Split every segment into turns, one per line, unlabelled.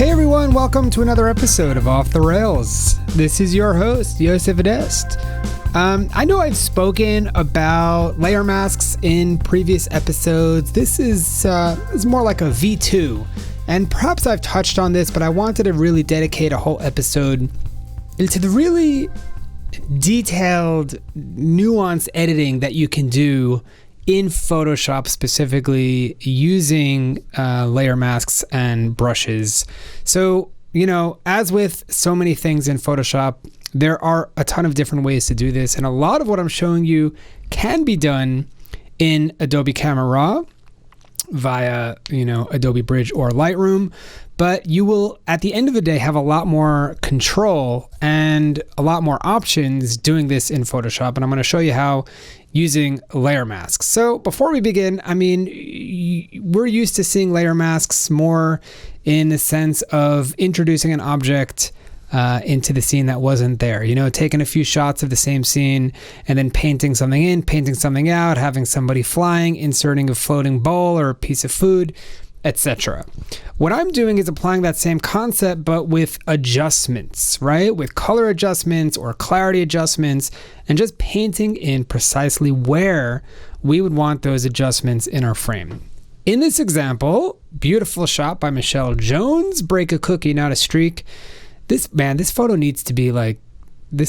Hey everyone, welcome to another episode of Off the Rails. This is your host, Yosef Adest. I know I've spoken about layer masks in previous episodes. This is more like a V2, and perhaps I've touched on this, but I wanted to really dedicate a whole episode into the really detailed, nuanced editing that you can do in Photoshop, specifically using layer masks and brushes. So, as with so many things in Photoshop, there are a ton of different ways to do this. And a lot of what I'm showing you can be done in Adobe Camera Raw via, Adobe Bridge or Lightroom. But you will, at the end of the day, have a lot more control and a lot more options doing this in Photoshop. And I'm going to show you how using layer masks. So before we begin, we're used to seeing layer masks more in the sense of introducing an object into the scene that wasn't there. Taking a few shots of the same scene and then painting something in, painting something out, having somebody flying, inserting a floating bowl or a piece of food, etc. What I'm doing is applying that same concept, but with adjustments, right? With color adjustments or clarity adjustments, and just painting in precisely where we would want those adjustments in our frame. In this example, beautiful shot by Michelle Jones, break a cookie, not a streak. This photo needs to be on the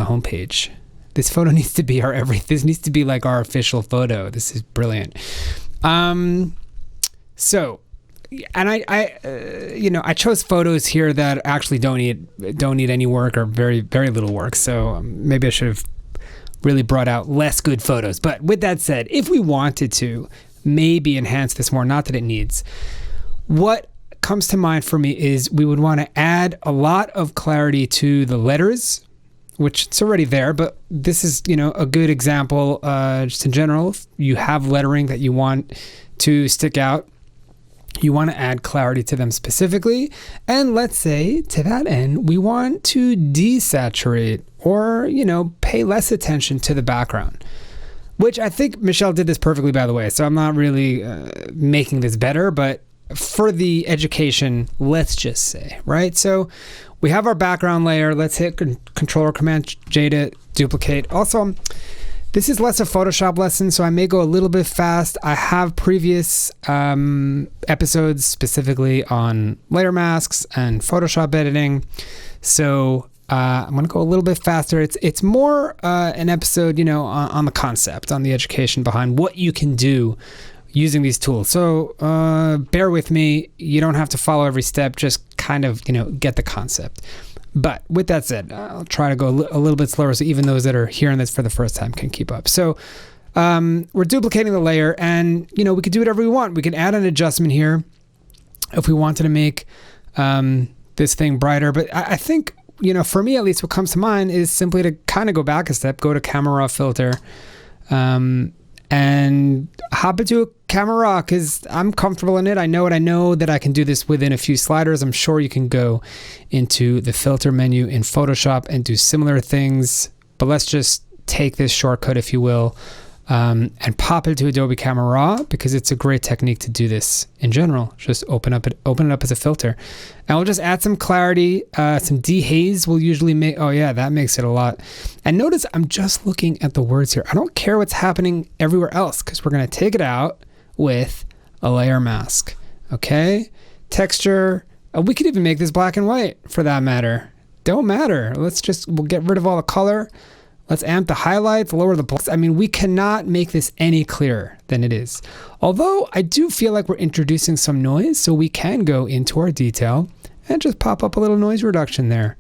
homepage. This photo needs to be this needs to be like our official photo. This is brilliant. So, and I chose photos here that actually don't need any work or very, very little work. So maybe I should have really brought out less good photos. But with that said, if we wanted to maybe enhance this more, not that it needs, what comes to mind for me is we would want to add a lot of clarity to the letters, which it's already there, but this is, a good example. Just in general, if you have lettering that you want to stick out, you want to add clarity to them specifically. And let's say to that end, we want to desaturate or, pay less attention to the background, which I think Michelle did this perfectly, by the way. So I'm not really making this better, but for the education, let's just say, right? So we have our background layer. Let's hit Control or Command J to duplicate. Also, this is less a Photoshop lesson, so I may go a little bit fast. I have previous episodes specifically on layer masks and Photoshop editing. So I'm going to go a little bit faster. It's more an episode, on the concept, on the education behind what you can do using these tools. So bear with me. You don't have to follow every step. Just kind of, get the concept. But with that said, I'll try to go a little bit slower so even those that are hearing this for the first time can keep up. So we're duplicating the layer, and we could do whatever we want. We can add an adjustment here if we wanted to make this thing brighter. But I think, for me at least, what comes to mind is simply to kind of go back a step, go to Camera Raw filter, and hop into a Camera Raw because I'm comfortable in it. I know that I can do this within a few sliders. I'm sure you can go into the filter menu in Photoshop and do similar things, but let's just take this shortcut, if you will, and pop it to Adobe Camera Raw because it's a great technique to do this in general. Just open it up as a filter, and we'll just add some clarity, some dehaze will usually make. Oh yeah, that makes it a lot. And notice I'm just looking at the words here. I don't care what's happening everywhere else because we're going to take it out with a layer mask. Okay, texture. We could even make this black and white for that matter. Don't matter. We'll get rid of all the color. Let's amp the highlights, lower the blacks. We cannot make this any clearer than it is. Although I do feel like we're introducing some noise, so we can go into our detail and just pop up a little noise reduction there.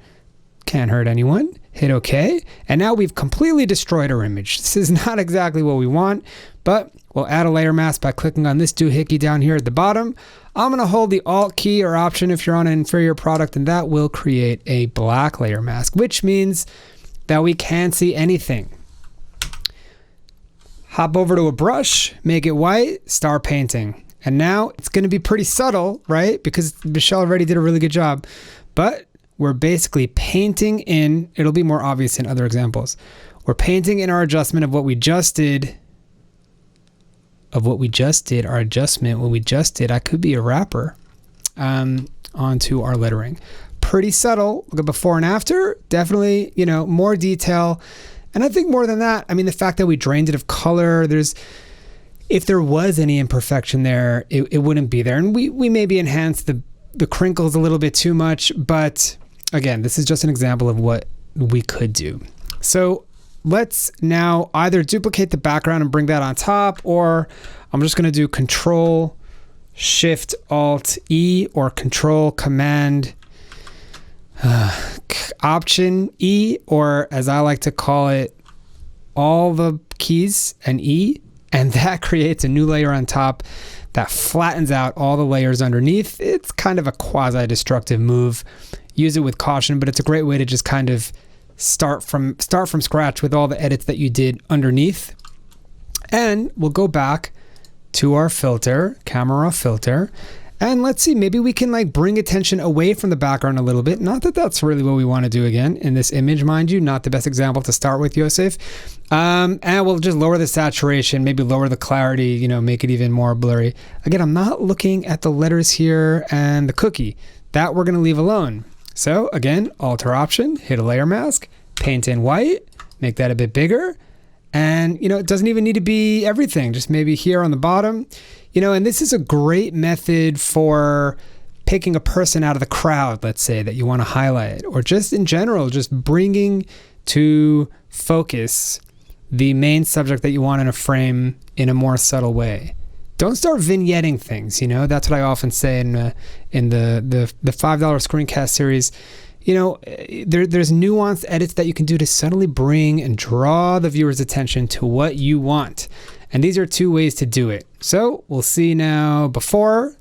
Can't hurt anyone. Hit OK. And now we've completely destroyed our image. This is not exactly what we want, but we'll add a layer mask by clicking on this doohickey down here at the bottom. I'm going to hold the Alt key or Option if you're on an inferior product, and that will create a black layer mask, which means that we can't see anything. Hop over to a brush, make it white, start painting. And now it's going to be pretty subtle, right? Because Michelle already did a really good job. But we're basically painting in, it'll be more obvious in other examples. We're painting in our adjustment of what we just did. Our adjustment, what we just did. I could be a rapper. onto our lettering. Pretty subtle. Look at before and after. Definitely, you know, more detail. And I think more than that, I mean, the fact that we drained it of color, if there was any imperfection there, it wouldn't be there. And we maybe enhanced the crinkles a little bit too much, but again, this is just an example of what we could do. So let's now either duplicate the background and bring that on top, or I'm just going to do Control Shift Alt E or Control Command Option E, or as I like to call it, all the keys and E, and that creates a new layer on top that flattens out all the layers underneath. It's kind of a quasi-destructive move. Use it with caution, but it's a great way to just kind of start from scratch with all the edits that you did underneath. And we'll go back to our filter, camera filter, and let's see, maybe we can like bring attention away from the background a little bit. Not that that's really what we want to do again in this image, mind you, not the best example to start with, Yosef. And we'll just lower the saturation, maybe lower the clarity, you know, make it even more blurry. Again, I'm not looking at the letters here and the cookie. That we're going to leave alone. So again, Alter Option, hit a layer mask, paint in white, make that a bit bigger. And, you know, it doesn't even need to be everything, just maybe here on the bottom. You know, and this is a great method for picking a person out of the crowd, let's say, that you want to highlight, or just in general, just bringing to focus the main subject that you want in a frame in a more subtle way. Don't start vignetting things, you know, that's what I often say in the $5 screencast series. You know, there's nuanced edits that you can do to subtly bring and draw the viewer's attention to what you want. And these are two ways to do it. So we'll see now before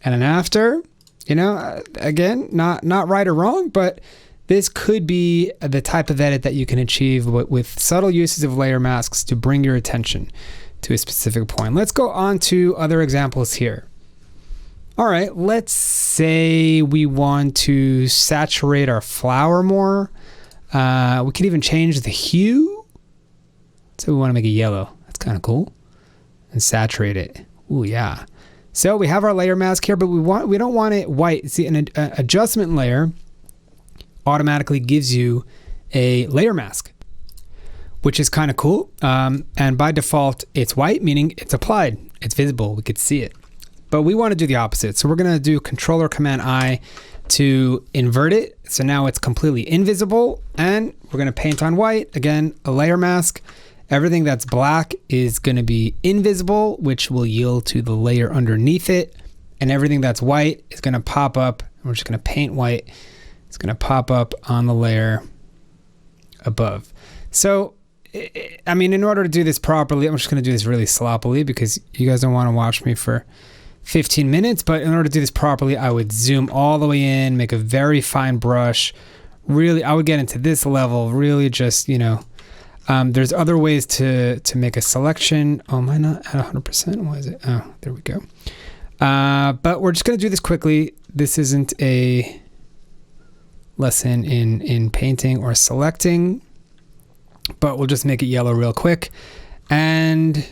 and an after. You know, again, not right or wrong, but this could be the type of edit that you can achieve with subtle uses of layer masks to bring your attention to a specific point. Let's go on to other examples here. All right, let's say we want to saturate our flower more. We could even change the hue. So we want to make it yellow. That's kind of cool. And saturate it. Ooh, yeah. So we have our layer mask here, but we don't want it white. See, an adjustment layer automatically gives you a layer mask, which is kind of cool. And by default, it's white, meaning it's applied. It's visible. We could see it. But we want to do the opposite. So we're going to do Control or Command I to invert it. So now it's completely invisible. And we're going to paint on white. Again, a layer mask. Everything that's black is going to be invisible, which will yield to the layer underneath it. And everything that's white is going to pop up. We're just going to paint white. It's going to pop up on the layer above. So, I mean, in order to do this properly, I'm just going to do this really sloppily because you guys don't want to watch me for 15 minutes, but in order to do this properly, I would zoom all the way in, make a very fine brush. Really, I would get into this level, really just, you know, there's other ways to make a selection. Oh, am I not at 100%? Why is it? Oh, there we go. But we're just going to do this quickly. This isn't a lesson in painting or selecting, but we'll just make it yellow real quick. And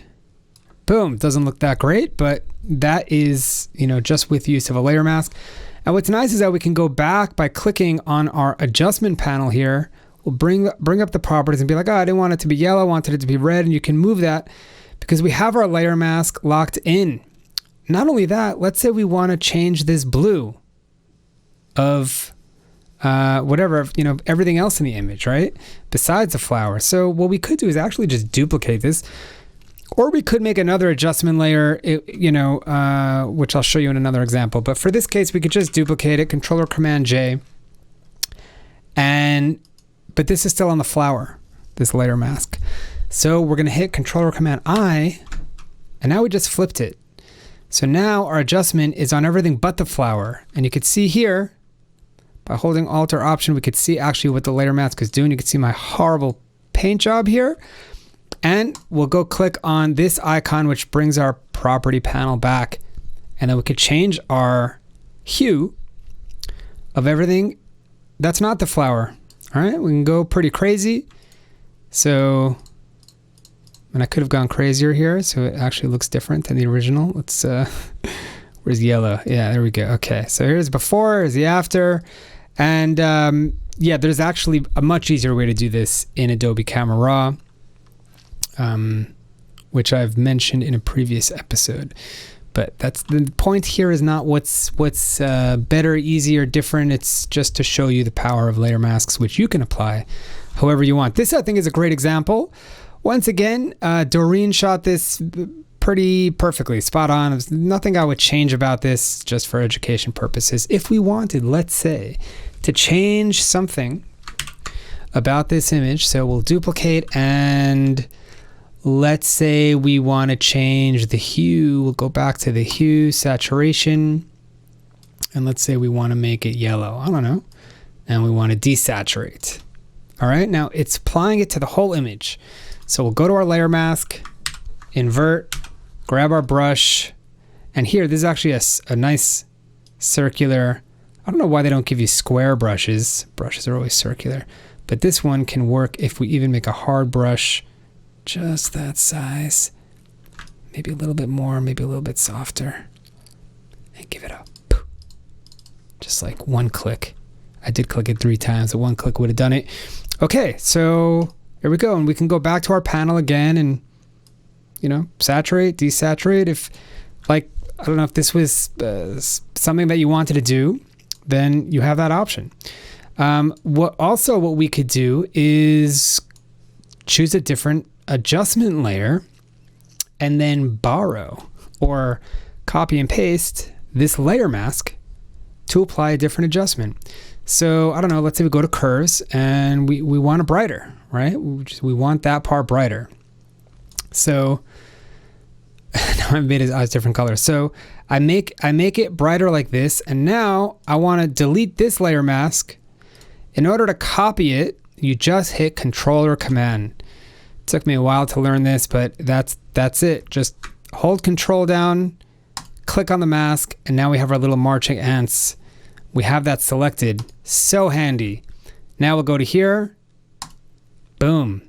boom, doesn't look that great, but that is, you know, just with use of a layer mask. And what's nice is that we can go back by clicking on our adjustment panel here. We'll bring up the properties and be like, oh, I didn't want it to be yellow, I wanted it to be red. And you can move that because we have our layer mask locked in. Not only that, let's say we want to change this blue of whatever, you know, everything else in the image, right? Besides the flower. So what we could do is actually just duplicate this. Or we could make another adjustment layer, you know, which I'll show you in another example. But for this case, we could just duplicate it, Control or Command J. But this is still on the flower, this layer mask. So we're going to hit Control or Command I, and now we just flipped it. So now our adjustment is on everything but the flower. And you can see here, by holding Alt or Option, we could see actually what the layer mask is doing. You can see my horrible paint job here. And we'll go click on this icon, which brings our property panel back. And then we could change our hue of everything that's not the flower. All right, we can go pretty crazy. So, and I could have gone crazier here, so it actually looks different than the original. Let's Where's yellow? Yeah, there we go. Okay, so here's before, here's the after. And yeah, there's actually a much easier way to do this in Adobe Camera Raw, which I've mentioned in a previous episode. But that's the point here is not what's better, easier, different. It's just to show you the power of layer masks, which you can apply however you want. This, I think, is a great example. Once again, Doreen shot this pretty perfectly, spot on. There's nothing I would change about this, just for education purposes. If we wanted, let's say, to change something about this image, so we'll duplicate, and let's say we want to change the hue. We'll go back to the hue, saturation, and let's say we want to make it yellow. I don't know. And we want to desaturate. All right, now it's applying it to the whole image. So we'll go to our layer mask, invert, grab our brush, and here, this is actually a nice circular. I don't know why they don't give you square brushes. Brushes are always circular. But this one can work if we even make a hard brush, just that size. Maybe a little bit more, maybe a little bit softer. And give it a just like one click. I did click it 3 times. The one click would have done it. Okay, so here we go. And we can go back to our panel again and, you know, saturate, desaturate. If, like, I don't know if this was something that you wanted to do, then you have that option. What we could do is choose a different adjustment layer and then borrow or copy and paste this layer mask to apply a different adjustment. So I don't know, let's say we go to curves and we want it brighter, right? We want that part brighter. So now I made his eyes different colors. So I make it brighter like this, and now I want to delete this layer mask. In order to copy it, you just hit Control or Command. It took me a while to learn this, but that's it. Just hold Control down, click on the mask, and now we have our little marching ants. We have that selected. So handy. Now we'll go to here. Boom.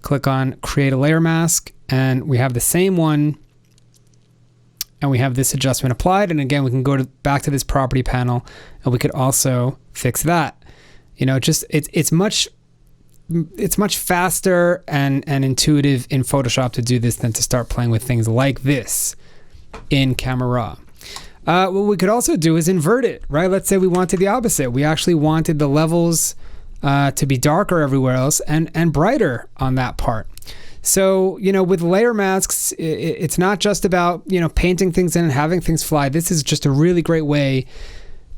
Click on Create a Layer Mask, and we have the same one. And we have this adjustment applied. And again, we can go back to this property panel, and we could also fix that. You know, just it's much faster and intuitive in Photoshop to do this than to start playing with things like this in Camera Raw. What we could also do is invert it, right? Let's say we wanted the opposite. We actually wanted the levels to be darker everywhere else and brighter on that part. So, you know, with layer masks, it's not just about, you know, painting things in and having things fly. This is just a really great way.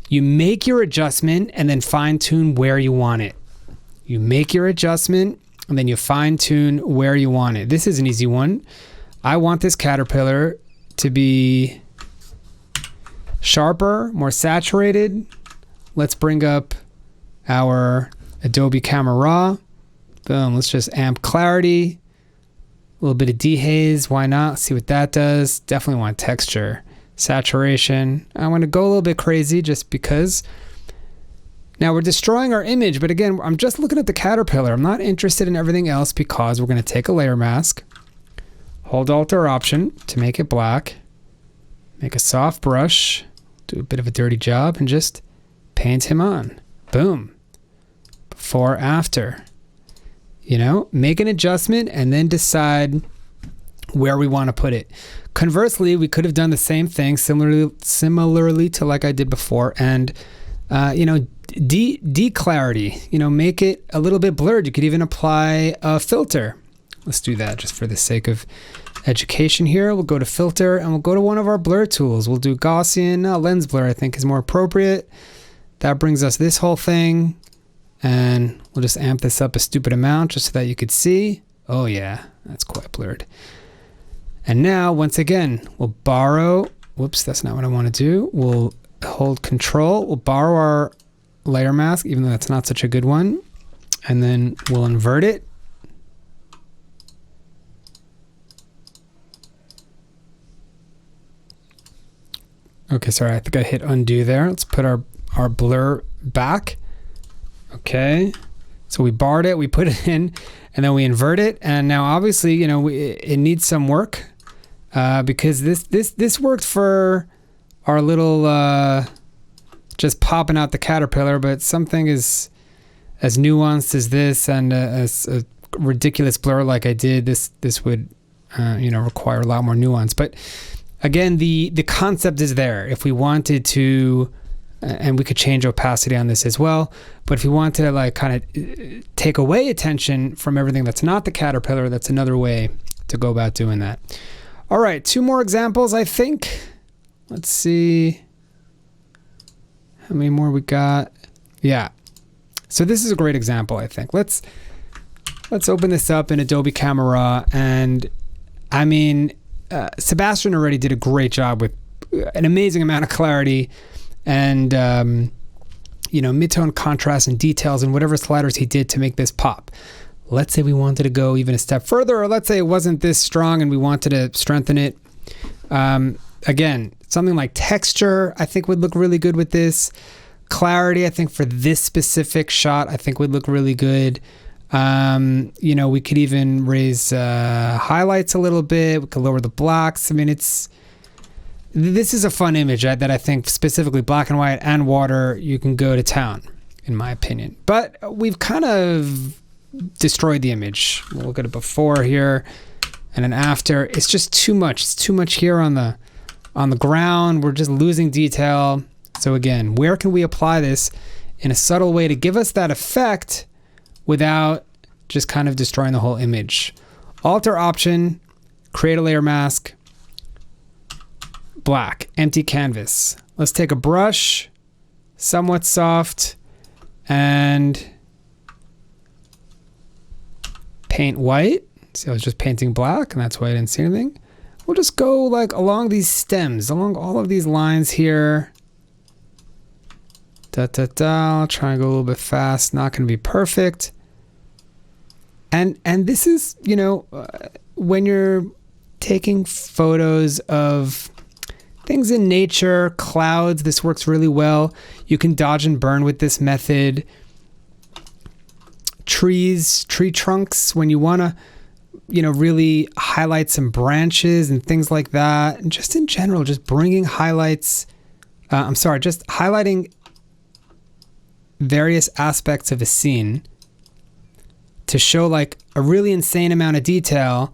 You make your adjustment and then fine tune where you want it. You make your adjustment and then you fine tune where you want it. This is an easy one. I want this caterpillar to be sharper, more saturated. Let's bring up our Adobe Camera Raw. Boom, let's just amp clarity. A little bit of dehaze, why not? See what that does. Definitely want texture. Saturation. I want to go a little bit crazy just because. Now we're destroying our image, but again, I'm just looking at the caterpillar. I'm not interested in everything else because we're going to take a layer mask, hold Alt or Option to make it black, make a soft brush, do a bit of a dirty job, and just paint him on. Boom. Before, after. You know, make an adjustment and then decide where we want to put it. Conversely, we could have done the same thing similarly to like I did before, and you know, de-clarity, you know, make it a little bit blurred. You could even apply a filter. Let's do that just for the sake of education here. We'll go to filter and we'll go to one of our blur tools. We'll do Gaussian lens blur, I think is more appropriate. That brings us this whole thing, and we'll just amp this up a stupid amount just so that you could see. Oh yeah, that's quite blurred. And now, once again, we'll borrow, whoops, that's not what I want to do. We'll hold Control, we'll borrow our layer mask, even though that's not such a good one, and then we'll invert it. Okay, sorry, I think I hit undo there. Let's put our blur back. Okay, so we barred it, we put it in, and then we invert it. And now obviously, you know, it needs some work because this worked for our little just popping out the caterpillar, but something as nuanced as this and as a ridiculous blur like I did, this would require a lot more nuance. But again, the concept is there. If we wanted to, and we could change opacity on this as well, but if you want to like kind of take away attention from everything that's not the caterpillar, that's another way to go about doing that. All right, 2 more examples, I think. Let's see how many more we got. Yeah. So this is a great example, I think. Let's open this up in Adobe Camera, and I mean, Sebastian already did a great job with an amazing amount of clarity and mid-tone contrast and details and whatever sliders he did to make this pop. Let's say we wanted to go even a step further, or let's say it wasn't this strong and we wanted to strengthen it. Again, something like texture, I think would look really good with this. Clarity, I think for this specific shot, I think would look really good. We could even raise highlights a little bit. We could lower the blacks. I mean, this is a fun image that I think specifically black and white and water, you can go to town, in my opinion. But we've kind of destroyed the image. We'll look at it before here and then after. It's just too much. It's too much here on the ground. We're just losing detail. So again, where can we apply this in a subtle way to give us that effect without just kind of destroying the whole image? Alter option, create a layer mask, black, empty canvas. Let's take a brush, somewhat soft, and paint white. See, I was just painting black, and that's why I didn't see anything. We'll just go like along these stems, along all of these lines here. I'll try and go a little bit fast. Not going to be perfect. And this is, when you're taking photos of things in nature, clouds, this works really well. You can dodge and burn with this method. Trees, tree trunks, when you want to, really highlight some branches and things like that. And just in general, just bringing highlights. Just highlighting various aspects of a scene to show like a really insane amount of detail,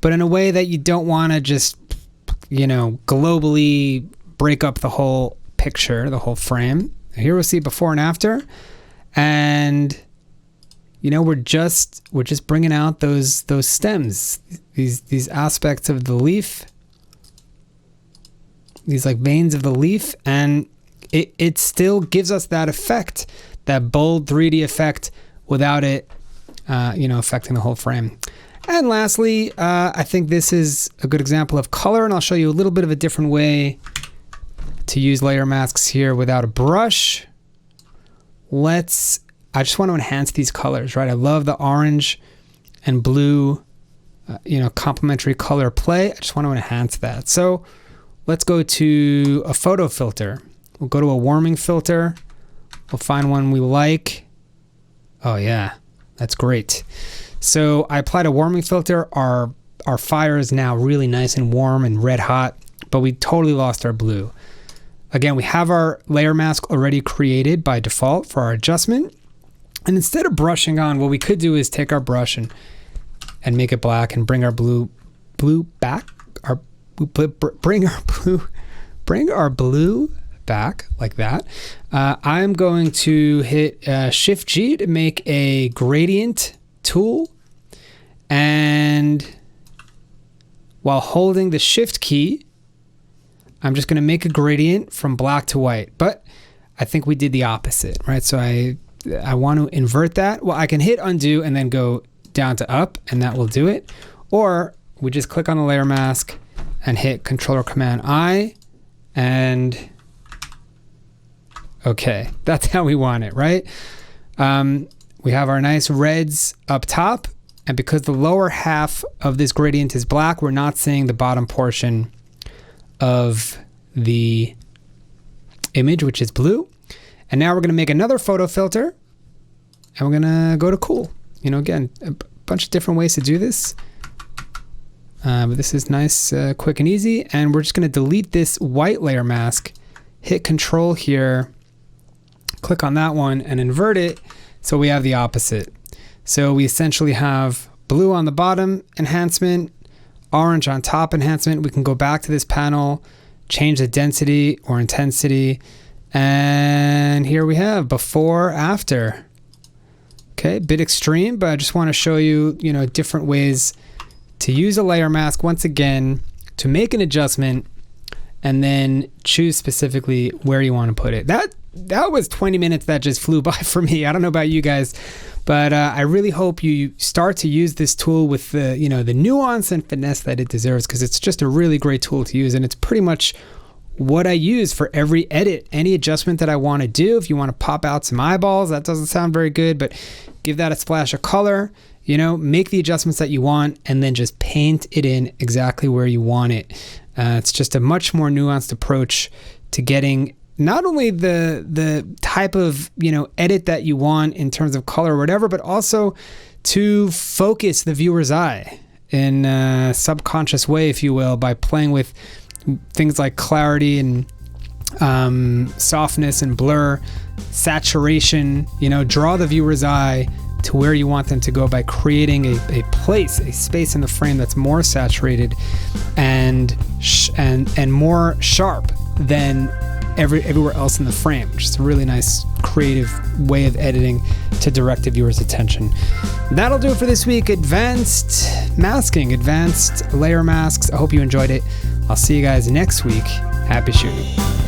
but in a way that you don't want to just, globally break up the whole picture, the whole frame. Here we'll see before and after. And, we're just bringing out those stems, these aspects of the leaf, these like veins of the leaf, and it still gives us that effect, that bold 3D effect without it, affecting the whole frame. And lastly, I think this is a good example of color, and I'll show you a little bit of a different way to use layer masks here without a brush. I just want to enhance these colors, right? I love the orange and blue, complementary color play. I just want to enhance that. So let's go to a photo filter. We'll go to a warming filter. We'll find one we like. Oh yeah, that's great. So I applied a warming filter. Our fire is now really nice and warm and red hot, but we totally lost our blue. Again, we have our layer mask already created by default for our adjustment. And instead of brushing on, what we could do is take our brush and make it black and bring our blue back. Bring our blue back like that. I'm going to hit Shift G to make a gradient tool, and while holding the Shift key, I'm just going to make a gradient from black to white. But I think we did the opposite, right? So I want to invert that. Well, I can hit undo and then go down to up, and that will do it. Or we just click on the layer mask and hit Control or Command I, and okay, that's how we want it, right? We have our nice reds up top, and because the lower half of this gradient is black, we're not seeing the bottom portion of the image, which is blue. And now we're going to make another photo filter, and we're going to go to cool. Again, a bunch of different ways to do this. But this is nice, quick and easy. And we're just going to delete this white layer mask, hit Control here, click on that one and invert it. So we have the opposite. So we essentially have blue on the bottom enhancement, orange on top enhancement. We can go back to this panel, change the density or intensity. And here we have before, after. Okay, a bit extreme, but I just want to show you, different ways to use a layer mask once again to make an adjustment and then choose specifically where you want to put it. That was 20 minutes that just flew by for me. I don't know about you guys, but I really hope you start to use this tool with the nuance and finesse that it deserves, because it's just a really great tool to use, and it's pretty much what I use for every edit, any adjustment that I want to do. If you want to pop out some eyeballs, that doesn't sound very good, but give that a splash of color, make the adjustments that you want, and then just paint it in exactly where you want it. It's just a much more nuanced approach to getting not only the type of edit that you want in terms of color or whatever, but also to focus the viewer's eye in a subconscious way, if you will, by playing with things like clarity and softness and blur, saturation. Draw the viewer's eye to where you want them to go by creating a space in the frame that's more saturated and more sharp than everywhere else in the frame. Just a really nice creative way of editing to direct the viewer's attention. That'll do it for this week. Advanced masking, advanced layer masks. I hope you enjoyed it. I'll see you guys next week. Happy shooting.